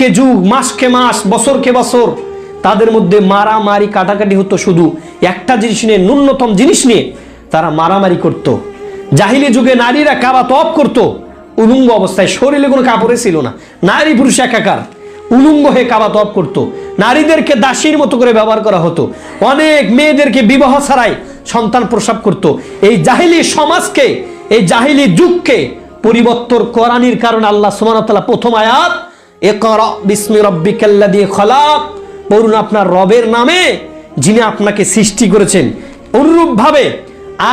যুগকে যুগ, মাসকে মাস, বছরকে বছর তাদের মধ্যে মারামারি কাটাকাটি হতো। শুধু একটা জিনিস নিয়ে, ন্যূনতম জিনিস নিয়ে তারা মারামারি করত। জাহিলি যুগে নারীরা কাবা তওয়াফ করত উলঙ্গ অবস্থায়, শরীরে কোনো কাপড়ে ছিল না, নারী পুরুষ একাকার উলঙ্গ হয়ে কাবা তওয়াফ করত। নারীদেরকে দাসীর মতো করে ব্যবহার করা হতো। অনেক মেয়েদেরকে বিবাহ ছাড়াই সন্তান প্রসব করত। এই জাহিলি সমাজকে, এই জাহিলি যুগকে পরিবর্তন করানির কারণে আল্লাহ সুবহানাহু ওয়া তাআলা প্রথম আয়াত ইকরা বিসমি রাব্বিকাল্লাযী খলাক, পড়ুন আপনার রবের নামে যিনি আপনাকে সৃষ্টি করেছেন। অনুরূপভাবে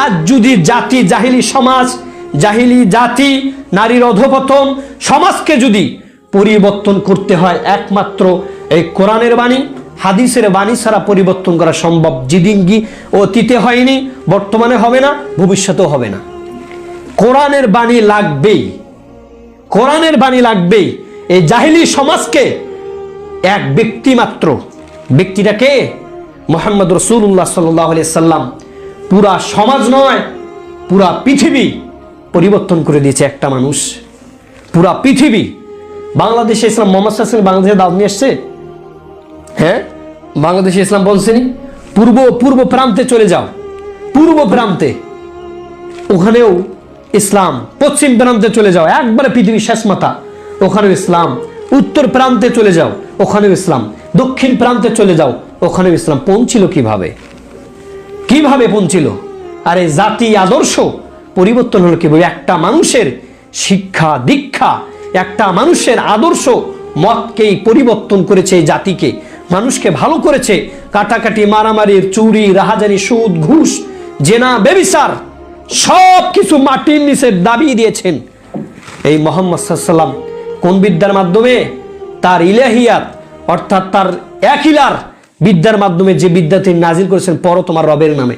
আজ যদি জাতি, জাহিলি সমাজ, জাহিলি জাতি, নারীর অধঃপতন সমাজকে যদি পরিবর্তন করতে হয়, একমাত্র এই কোরআনের বাণী, হাদিসের বাণী ছাড়া পরিবর্তন করা সম্ভব। জিদিঙ্গি অতীতে হয়নি, বর্তমানে হবে না, ভবিষ্যতেও হবে না। কোরআনের বাণী লাগবেই, কোরআনের বাণী লাগবেই। এই জাহিলি সমাজকে এক ব্যক্তি মাত্র, ব্যক্তিটাকে মুহাম্মদ রাসূলুল্লাহ সাল্লাল্লাহু আলাইহি সাল্লাম, পুরা সমাজ নয় পুরা পৃথিবী পরিবর্তন করে দিয়েছে একটা মানুষ। পুরা পৃথিবী। বাংলাদেশে ইসলাম, মোহাম্মদ সাল্লাল্লাহু আলাইহি ওয়াসাল্লাম বাংলাদেশে দাওয়াত নিয়ে এসেছে। হ্যাঁ, বাংলাদেশে ইসলাম বলছেনি পূর্ব প্রান্তে চলে যাও, পূর্ব প্রান্তে, ওখানেও ইসলাম। পশ্চিম প্রান্তে চলে যাও, একবারে পৃথিবীর শেষ মাথা, ওখানেও ইসলাম। উত্তর প্রান্তে চলে যাও, ওখানেও ইসলাম। দক্ষিণ প্রান্তে চলে যাও, ওখানেও ইসলাম। পৌঁছিল কিভাবে? কিভাবে পৌঁছিল? আরে জাতি আদর্শ পরিবর্তন হলো কিভাবে? একটা মানুষের শিক্ষা দীক্ষা, একটা মানুষের আদর্শ মতকেই পরিবর্তন করেছে এই জাতিকে, মানুষকে ভালো করেছে। কাটাকাটি, মারামারির, চুরি, রাহাজানি, সুদ, ঘুষ, জেনা, ব্যভিচার সব কিছু মাটির নিচে দাবিয়ে দিয়েছেন এই মুহাম্মদ সাল্লাল্লাহু আলাইহি ওয়াসাল্লাম। কোন বিদ্যার মাধ্যমে? তার ইলাহিয়াত, অর্থাৎ তার একিলার বিদ্যার মাধ্যমে, যে বিদ্যা তিনি নাজিল করেছেন, পড়ো তোমার রবের নামে।